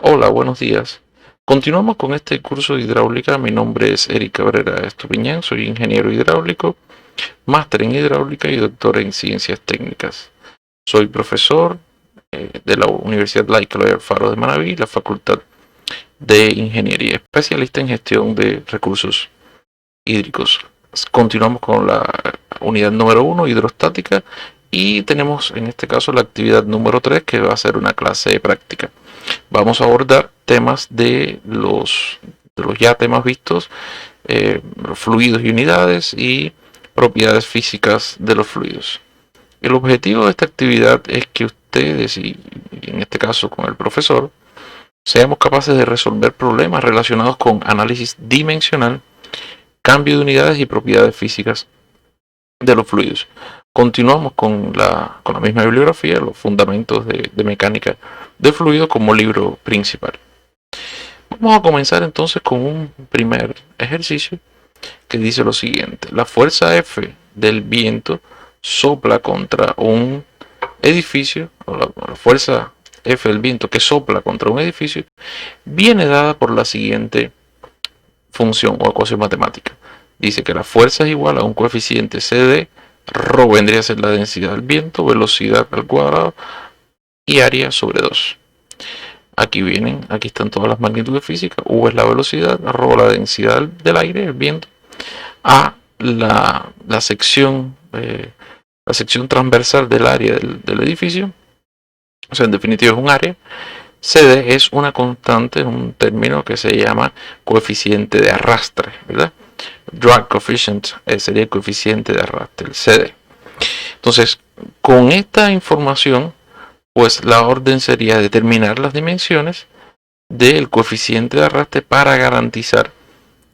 Hola, buenos días. Continuamos con este curso de hidráulica. Mi nombre es Eric Cabrera Estupiñán, soy ingeniero hidráulico, máster en hidráulica y doctor en ciencias técnicas. Soy profesor de la Universidad Laica Loyola Alfaro de Manabí, la Facultad de Ingeniería, especialista en gestión de recursos hídricos. Continuamos con la unidad número 1, hidrostática, y tenemos en este caso la actividad número 3, que va a ser una clase práctica. Vamos a abordar temas de los ya temas vistos, fluidos y unidades y propiedades físicas de los fluidos. El objetivo de esta actividad es que ustedes, y en este caso con el profesor, seamos capaces de resolver problemas relacionados con análisis dimensional, cambio de unidades y propiedades físicas de los fluidos. Continuamos con la misma bibliografía, los fundamentos de mecánica de fluidos como libro principal. Vamos a comenzar entonces con un primer ejercicio que dice lo siguiente: la fuerza F del viento sopla contra un edificio, o la fuerza F del viento que sopla contra un edificio viene dada por la siguiente función o ecuación matemática. Dice que la fuerza es igual a un coeficiente CD, ρ vendría a ser la densidad del viento, velocidad al cuadrado y área sobre 2. Aquí están todas las magnitudes físicas. U es la velocidad, ρ la densidad del aire, el viento, A la sección transversal del área del edificio, o sea, en definitiva es un área. CD es una constante, un término que se llama coeficiente de arrastre, ¿verdad? Drag coefficient sería el coeficiente de arrastre, el CD. Entonces, con esta información, pues la orden sería determinar las dimensiones del coeficiente de arrastre para garantizar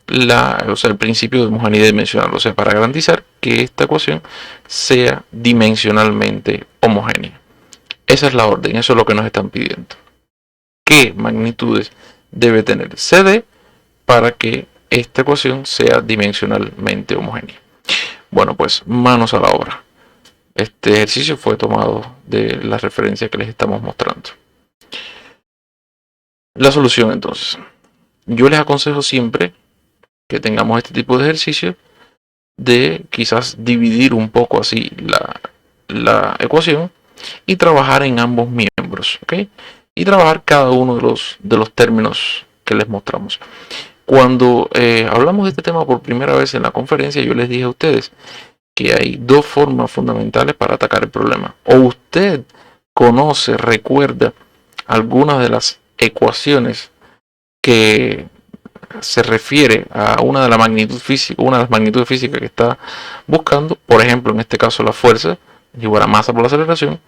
el principio de homogeneidad dimensional, o sea, para garantizar que esta ecuación sea dimensionalmente homogénea. Esa es la orden, eso es lo que nos están pidiendo. ¿Qué magnitudes debe tener CD para que esta ecuación sea dimensionalmente homogénea? Bueno, pues manos a la obra. Este ejercicio fue tomado de la referencia que les estamos mostrando. La solución entonces. Yo les aconsejo siempre que tengamos este tipo de ejercicio de quizás dividir un poco así la ecuación y trabajar en ambos miembros, ¿ok? Y trabajar cada uno de los términos que les mostramos. Cuando hablamos de este tema por primera vez en la conferencia, yo les dije a ustedes que hay dos formas fundamentales para atacar el problema. O usted conoce, recuerda algunas de las ecuaciones que se refiere a una de las magnitudes físicas que está buscando, por ejemplo, en este caso la fuerza es igual a masa por la aceleración,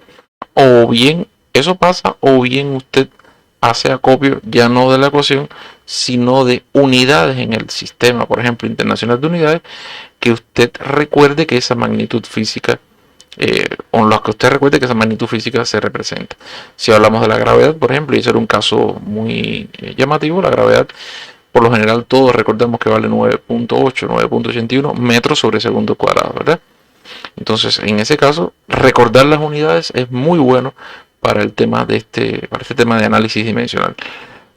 o bien eso pasa, o bien usted hace acopio ya no de la ecuación, sino de unidades en el sistema, por ejemplo, internacional de unidades, que usted recuerde que esa magnitud física, o los que usted recuerde que esa magnitud física se representa. Si hablamos de la gravedad, por ejemplo, y ese era un caso muy llamativo, la gravedad, por lo general todos recordamos que vale 9.8, 9.81 metros sobre segundo cuadrado, ¿verdad? Entonces, en ese caso, recordar las unidades es muy bueno para este tema de análisis dimensional.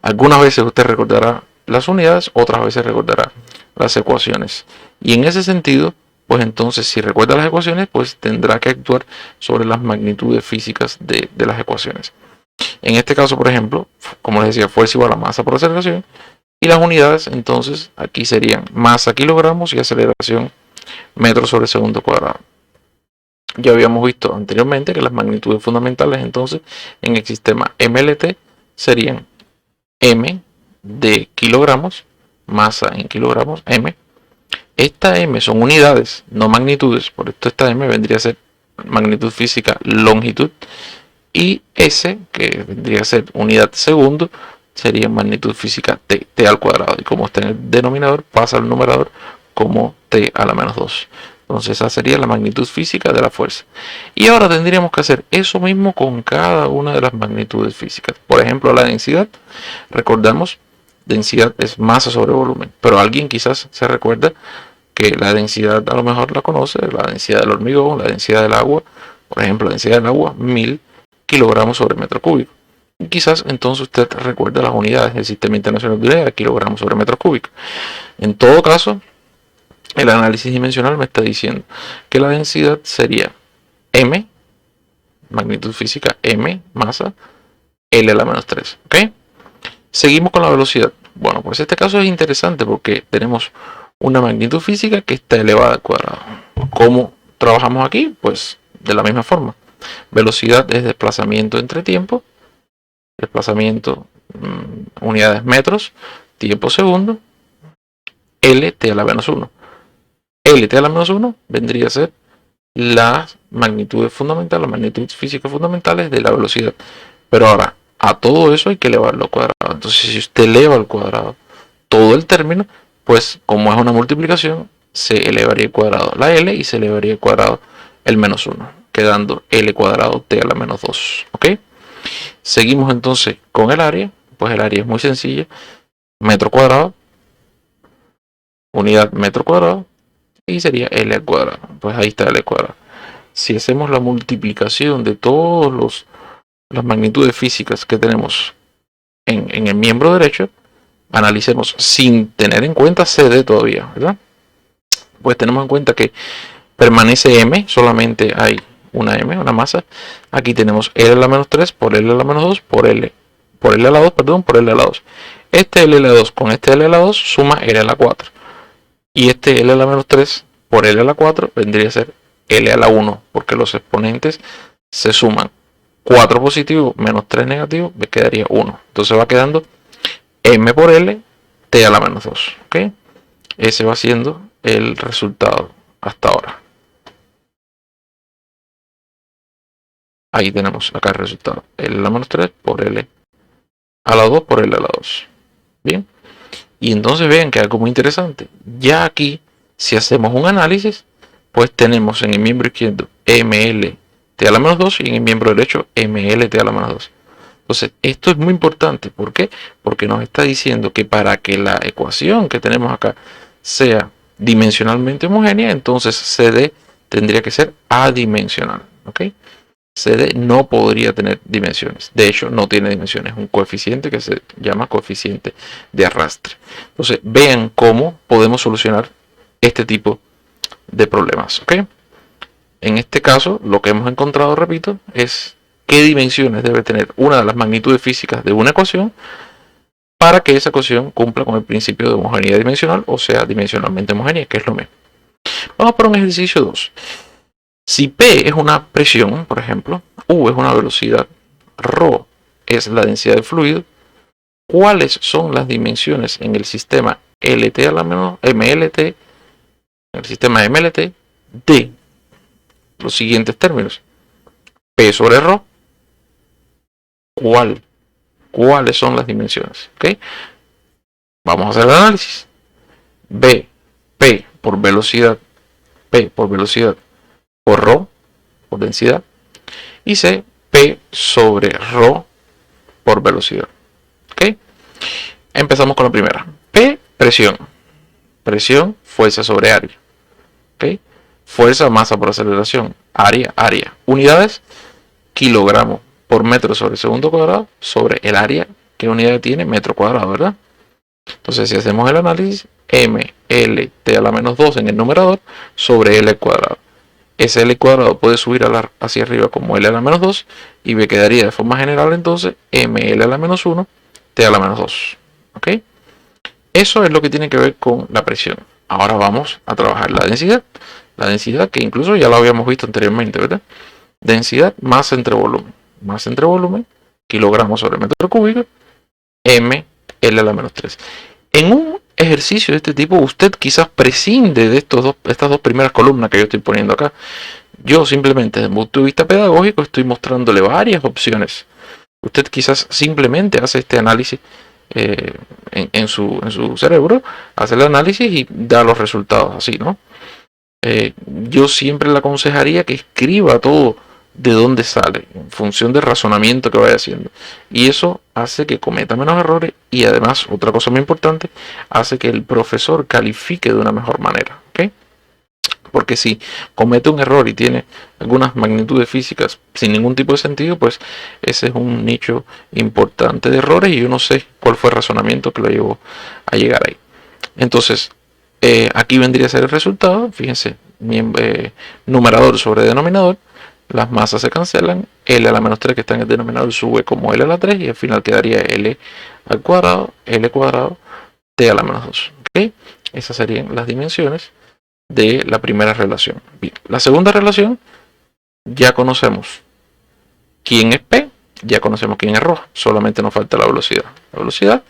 Algunas veces usted recordará las unidades, otras veces recordará las ecuaciones. Y en ese sentido, pues entonces, si recuerda las ecuaciones, pues tendrá que actuar sobre las magnitudes físicas de las ecuaciones. En este caso, por ejemplo, como les decía, fuerza igual a masa por aceleración. Y las unidades, entonces, aquí serían masa kilogramos y aceleración metros sobre segundo cuadrado. Ya habíamos visto anteriormente que las magnitudes fundamentales, entonces, en el sistema MLT serían M de kilogramos, masa en kilogramos, M. Esta M son unidades, no magnitudes, por esto esta M vendría a ser magnitud física longitud, y S, que vendría a ser unidad segundo, sería magnitud física t al cuadrado, y como está en el denominador, pasa al numerador como t a la menos 2. Entonces esa sería la magnitud física de la fuerza. Y ahora tendríamos que hacer eso mismo con cada una de las magnitudes físicas. Por ejemplo, la densidad, recordamos, densidad es masa sobre volumen, pero alguien quizás se recuerda que la densidad a lo mejor la conoce, la densidad del hormigón, la densidad del agua, por ejemplo, la densidad del agua, 1000 kilogramos sobre metro cúbico. Y quizás entonces usted recuerde las unidades del Sistema Internacional de Unidades, kilogramos sobre metros cúbicos. En todo caso, el análisis dimensional me está diciendo que la densidad sería m, magnitud física, m, masa, L a la menos 3. ¿Ok? Seguimos con la velocidad. Bueno, pues este caso es interesante porque tenemos una magnitud física que está elevada al cuadrado. ¿Cómo trabajamos aquí? Pues de la misma forma. Velocidad es desplazamiento entre tiempo, desplazamiento unidades metros, tiempo segundo, Lt a la menos 1. Lt a la menos 1 vendría a ser las magnitudes fundamentales, las magnitudes físicas fundamentales de la velocidad. Pero ahora, a todo eso hay que elevarlo al cuadrado. Entonces, si usted eleva al cuadrado todo el término, pues como es una multiplicación, se elevaría al cuadrado la L y se elevaría al cuadrado el menos 1, quedando L cuadrado T a la menos 2. ¿Ok? Seguimos entonces con el área. Pues el área es muy sencilla. Metro cuadrado, unidad metro cuadrado, y sería L al cuadrado. Pues ahí está L al cuadrado. Si hacemos la multiplicación de todas las magnitudes físicas que tenemos en el miembro derecho, analicemos sin tener en cuenta CD todavía, ¿verdad? Pues tenemos en cuenta que permanece M, solamente hay una M, una masa. Aquí tenemos L a la menos 3 por L a la menos 2 por L a la 2, perdón, por L a la 2. Este L a la 2 con este L a la 2 suma L a la 4. Y este L a la menos 3 por L a la 4 vendría a ser L a la 1, porque los exponentes se suman. 4 positivo menos 3 negativo, me quedaría 1. Entonces va quedando M por L, T a la menos 2. ¿Ok? Ese va siendo el resultado hasta ahora. Ahí tenemos acá el resultado. L a la menos 3 por L a la 2 por L a la 2. Bien. Y entonces vean que algo muy interesante. Ya aquí, si hacemos un análisis, pues tenemos en el miembro izquierdo ML T a la menos 2 y en el miembro derecho ML T a la menos 2. Entonces, esto es muy importante. ¿Por qué? Porque nos está diciendo que para que la ecuación que tenemos acá sea dimensionalmente homogénea, entonces CD tendría que ser adimensional. ¿Ok? CD no podría tener dimensiones. De hecho, no tiene dimensiones. Un coeficiente que se llama coeficiente de arrastre. Entonces, vean cómo podemos solucionar este tipo de problemas. ¿Ok? En este caso, lo que hemos encontrado, repito, es qué dimensiones debe tener una de las magnitudes físicas de una ecuación para que esa ecuación cumpla con el principio de homogeneidad dimensional, o sea, dimensionalmente homogénea, que es lo mismo. Vamos por un ejercicio 2. Si P es una presión, por ejemplo, U es una velocidad, ρ es la densidad del fluido, ¿cuáles son las dimensiones en el sistema LT a la menos MLT, en el sistema MLT, de los siguientes términos? P sobre ρ, ¿cuáles son las dimensiones? ¿Okay? Vamos a hacer el análisis. P por velocidad por ρ, por densidad, y C, P sobre ρ por velocidad. ¿Ok? Empezamos con la primera. P, presión. Presión, fuerza sobre área. ¿Ok? Fuerza, masa por aceleración. Área. Unidades, kilogramos por metro sobre segundo cuadrado sobre el área. ¿Qué unidad tiene? Metro cuadrado, ¿verdad? Entonces, si hacemos el análisis, M, L, T a la menos 2 en el numerador sobre L cuadrado. Ese L cuadrado puede subir hacia arriba como L a la menos 2 y me quedaría de forma general entonces ML a la menos 1, T a la menos 2. ¿Ok? Eso es lo que tiene que ver con la presión. Ahora vamos a trabajar la densidad. La densidad que incluso ya la habíamos visto anteriormente, ¿verdad? Densidad, masa entre volumen. Masa entre volumen, kilogramos sobre metro cúbico, M, L a la menos 3. En un ejercicio de este tipo, usted quizás prescinde de estas dos primeras columnas que yo estoy poniendo acá. Yo simplemente, desde un punto de vista pedagógico, estoy mostrándole varias opciones. Usted quizás simplemente hace este análisis en su cerebro, hace el análisis y da los resultados así, ¿no? Yo siempre le aconsejaría que escriba todo de dónde sale, en función del razonamiento que vaya haciendo. Y eso hace que cometa menos errores y además, otra cosa muy importante, hace que el profesor califique de una mejor manera. ¿Okay? Porque si comete un error y tiene algunas magnitudes físicas sin ningún tipo de sentido, pues ese es un nicho importante de errores y yo no sé cuál fue el razonamiento que lo llevó a llegar ahí. Entonces, aquí vendría a ser el resultado. Fíjense, numerador sobre denominador. Las masas se cancelan. L a la menos 3 que está en el denominador sube como L a la 3 y al final quedaría L al cuadrado, L cuadrado, T a la menos 2. ¿Okay? Esas serían las dimensiones de la primera relación. Bien, la segunda relación ya conocemos quién es P, ya conocemos quién es ρ, solamente nos falta la velocidad. La velocidad,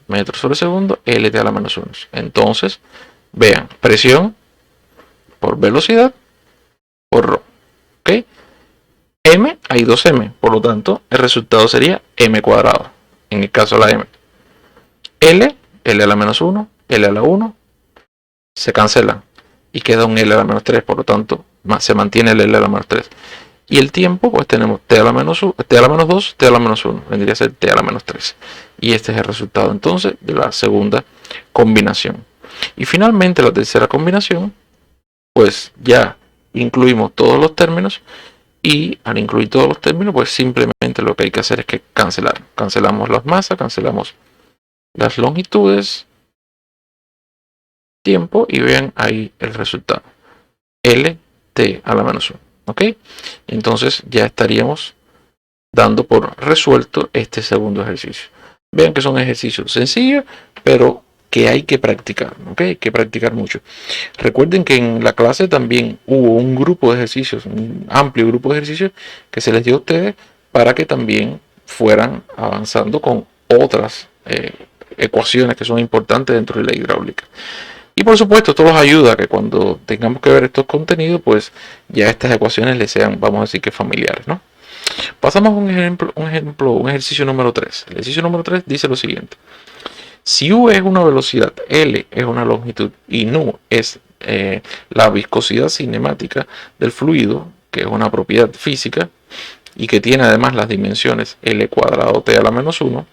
metros sobre segundo, LT a la menos 1. Entonces, vean, presión por velocidad por ρ. ¿Ok? M, hay 2M, por lo tanto, el resultado sería M cuadrado, en el caso de la M. L a la menos 1, L a la 1, se cancelan y queda un L a la menos 3, por lo tanto se mantiene el L a la menos 3. Y el tiempo, pues tenemos T a la menos 1, T a la menos 2, T a la menos 1, vendría a ser T a la menos 3. Y este es el resultado entonces de la segunda combinación. Y finalmente la tercera combinación, pues ya incluimos todos los términos y al incluir todos los términos, pues simplemente lo que hay que hacer es que cancelar. Cancelamos las masas, cancelamos las longitudes, tiempo y vean ahí el resultado. LT a la menos 1. ¿Ok? Entonces ya estaríamos dando por resuelto este segundo ejercicio. Vean que son ejercicios sencillos, pero que hay que practicar. ¿Ok? Hay que practicar mucho. Recuerden que en la clase también hubo un grupo de ejercicios, un amplio grupo de ejercicios que se les dio a ustedes para que también fueran avanzando con otras ecuaciones que son importantes dentro de la hidráulica. Y por supuesto, esto nos ayuda a que cuando tengamos que ver estos contenidos, pues ya estas ecuaciones les sean, vamos a decir que familiares, ¿no? Pasamos a un ejercicio número 3. El ejercicio número 3 dice lo siguiente. Si U es una velocidad, L es una longitud y nu es la viscosidad cinemática del fluido, que es una propiedad física y que tiene además las dimensiones L cuadrado T a la menos 1,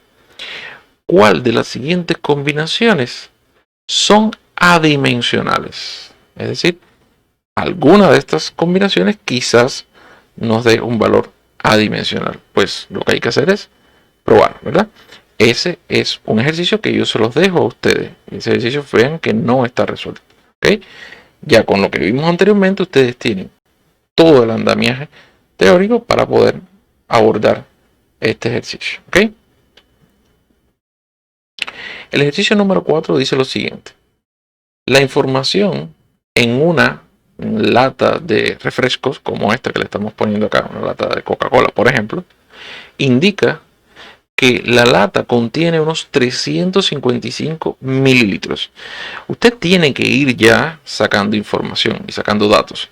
¿cuál de las siguientes combinaciones son adimensionales? Es decir, alguna de estas combinaciones quizás nos dé un valor adimensional. Pues lo que hay que hacer es probar, ¿verdad? Ese es un ejercicio que yo se los dejo a ustedes. Ese ejercicio vean que no está resuelto. ¿Ok? Ya con lo que vimos anteriormente, ustedes tienen todo el andamiaje teórico para poder abordar este ejercicio. ¿Ok? El ejercicio número 4 dice lo siguiente. La información en una lata de refrescos, como esta que le estamos poniendo acá, una lata de Coca-Cola, por ejemplo, indica que la lata contiene unos 355 mililitros. Usted tiene que ir ya sacando información y sacando datos.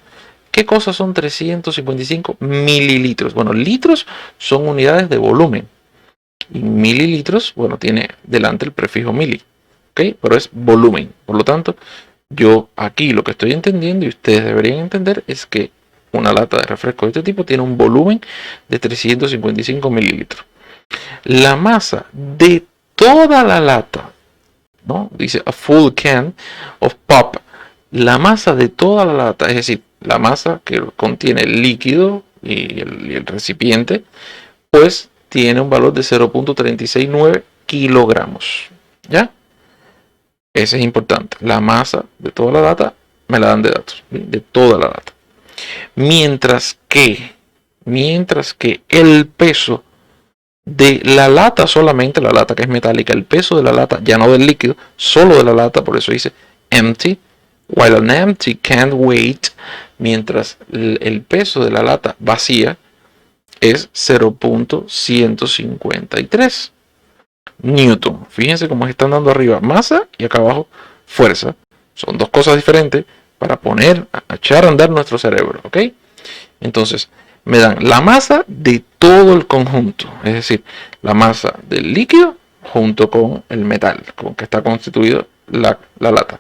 ¿Qué cosas son 355 mililitros? Bueno, litros son unidades de volumen. Y mililitros, bueno, tiene delante el prefijo mili. ¿Ok? Pero es volumen. Por lo tanto, yo aquí lo que estoy entendiendo y ustedes deberían entender es que una lata de refresco de este tipo tiene un volumen de 355 mililitros. La masa de toda la lata, ¿no? Dice a full can of pop. La masa de toda la lata, es decir, la masa que contiene el líquido y el recipiente, pues tiene un valor de 0.369 kilogramos. ¿Ya? Ese es importante. La masa de toda la lata me la dan de datos, de toda la lata. Mientras que el peso de la lata, solamente la lata que es metálica, el peso de la lata, ya no del líquido, solo de la lata, por eso dice empty, while an empty can't weight, mientras el peso de la lata vacía es 0.153 newton. Fíjense cómo están dando arriba masa y acá abajo fuerza. Son dos cosas diferentes para poner, a echar a andar nuestro cerebro, ¿ok? Entonces, me dan la masa de todo el conjunto, es decir, la masa del líquido junto con el metal con que está constituido la lata.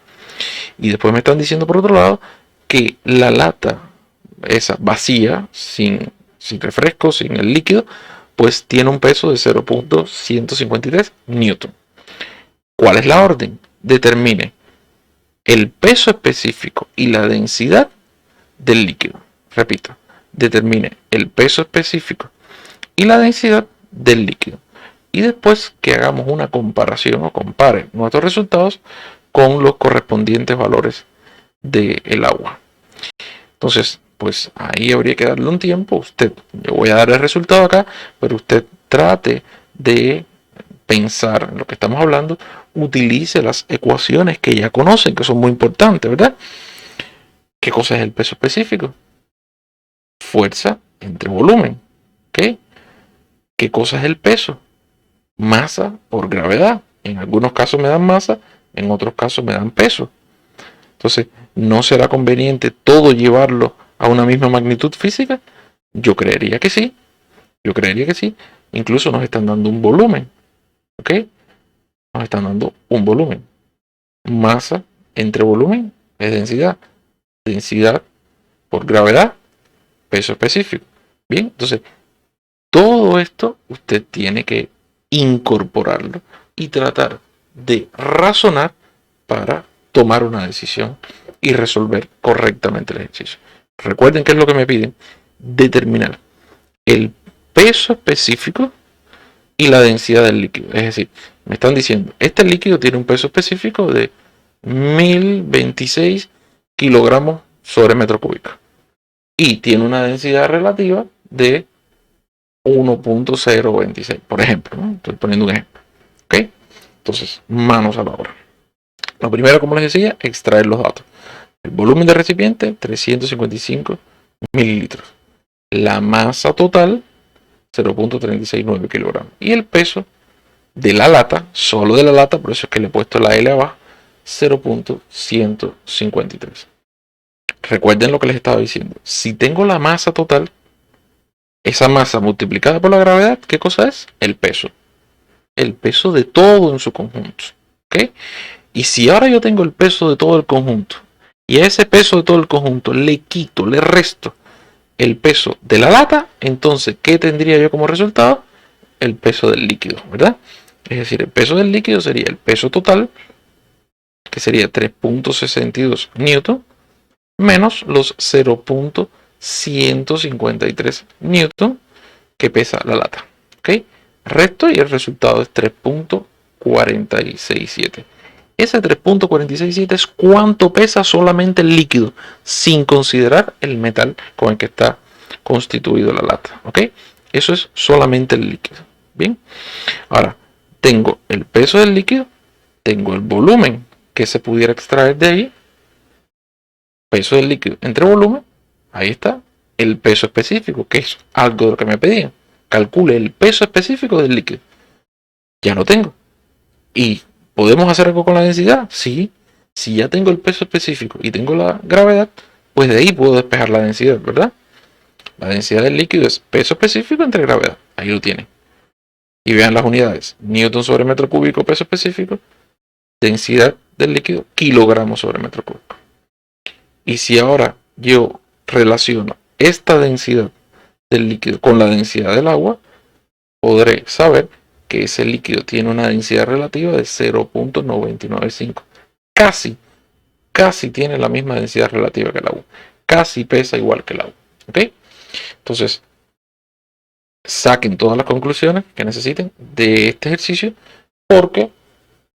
Y después me están diciendo por otro lado que la lata, esa vacía, sin refresco, sin el líquido, pues tiene un peso de 0.153 newton. ¿Cuál es la orden? Determine el peso específico y la densidad del líquido. Repito, determine el peso específico y la densidad del líquido. Y después que hagamos una comparación o compare nuestros resultados con los correspondientes valores del agua. Entonces, pues ahí habría que darle un tiempo. Yo voy a dar el resultado acá, pero usted trate de pensar en lo que estamos hablando, utilice las ecuaciones que ya conocen, que son muy importantes, ¿verdad? ¿Qué cosa es el peso específico? Fuerza entre volumen, ¿ok? ¿Qué cosa es el peso? Masa por gravedad. En algunos casos me dan masa, en otros casos me dan peso. Entonces, ¿no será conveniente todo llevarlo a una misma magnitud física? Yo creería que sí. Yo creería que sí. Incluso nos están dando un volumen. ¿Ok? Nos están dando un volumen. Masa entre volumen es densidad. Densidad por gravedad, peso específico. Bien, entonces, todo esto usted tiene que incorporarlo y tratar de razonar para tomar una decisión y resolver correctamente el ejercicio. Recuerden que es lo que me piden: determinar el peso específico y la densidad del líquido. Es decir, me están diciendo, este líquido tiene un peso específico de 1026 kilogramos sobre metro cúbico y tiene una densidad relativa de 1.026, por ejemplo, ¿no? Estoy poniendo un ejemplo. ¿Ok? Entonces, manos a la obra. Lo primero, como les decía, extraer los datos. El volumen del recipiente, 355 mililitros. La masa total, 0.369 kilogramos. Y el peso de la lata, solo de la lata, por eso es que le he puesto la L abajo, 0.153. Recuerden lo que les estaba diciendo. Si tengo la masa total, esa masa multiplicada por la gravedad, ¿qué cosa es? El peso. El peso de todo en su conjunto. ¿Ok? Y si ahora yo tengo el peso de todo el conjunto, y a ese peso de todo el conjunto le quito, le resto el peso de la lata, entonces, ¿qué tendría yo como resultado? El peso del líquido, ¿verdad? Es decir, el peso del líquido sería el peso total, que sería 3.62 newton, menos los 0.153 newton que pesa la lata. ¿Ok? Resto y el resultado es 3.467. Ese 3.467 es cuánto pesa solamente el líquido, sin considerar el metal con el que está constituido la lata. ¿Ok? Eso es solamente el líquido. Bien. Ahora, tengo el peso del líquido, tengo el volumen que se pudiera extraer de ahí, peso del líquido entre volumen, ahí está, el peso específico, que es algo de lo que me pedían. Calcule el peso específico del líquido. Ya lo tengo. ¿Y podemos hacer algo con la densidad? Sí. Si ya tengo el peso específico y tengo la gravedad, pues de ahí puedo despejar la densidad, ¿verdad? La densidad del líquido es peso específico entre gravedad. Ahí lo tienen. Y vean las unidades. Newton sobre metro cúbico, peso específico. Densidad del líquido, kilogramos sobre metro cúbico. Y si ahora yo relaciono esta densidad del líquido con la densidad del agua, podré saber que ese líquido tiene una densidad relativa de 0.995. Casi tiene la misma densidad relativa que el agua. Casi pesa igual que el agua. ¿Ok? Entonces, saquen todas las conclusiones que necesiten de este ejercicio, porque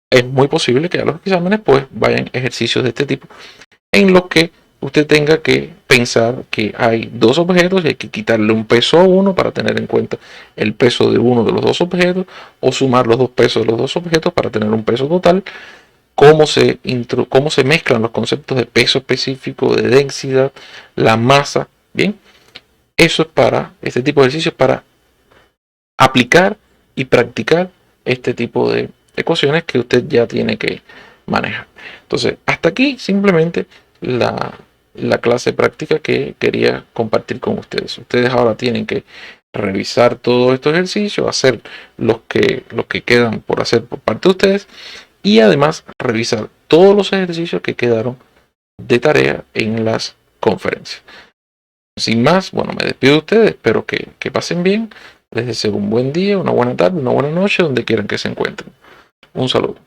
es muy posible que a los exámenes pues vayan ejercicios de este tipo en los que usted tenga que pensar que hay dos objetos y hay que quitarle un peso a uno para tener en cuenta el peso de uno de los dos objetos, o sumar los dos pesos de los dos objetos para tener un peso total. Cómo se mezclan los conceptos de peso específico, de densidad, la masa. Bien, eso es para este tipo de ejercicios, para aplicar y practicar este tipo de ecuaciones que usted ya tiene que manejar. Entonces, hasta aquí simplemente la clase práctica que quería compartir con ustedes. Ustedes ahora tienen que revisar todos estos ejercicios, hacer los que quedan por hacer por parte de ustedes, y además revisar todos los ejercicios que quedaron de tarea en las conferencias. Sin más, bueno, me despido de ustedes, espero que pasen bien. Les deseo un buen día, una buena tarde, una buena noche, donde quieran que se encuentren. Un saludo.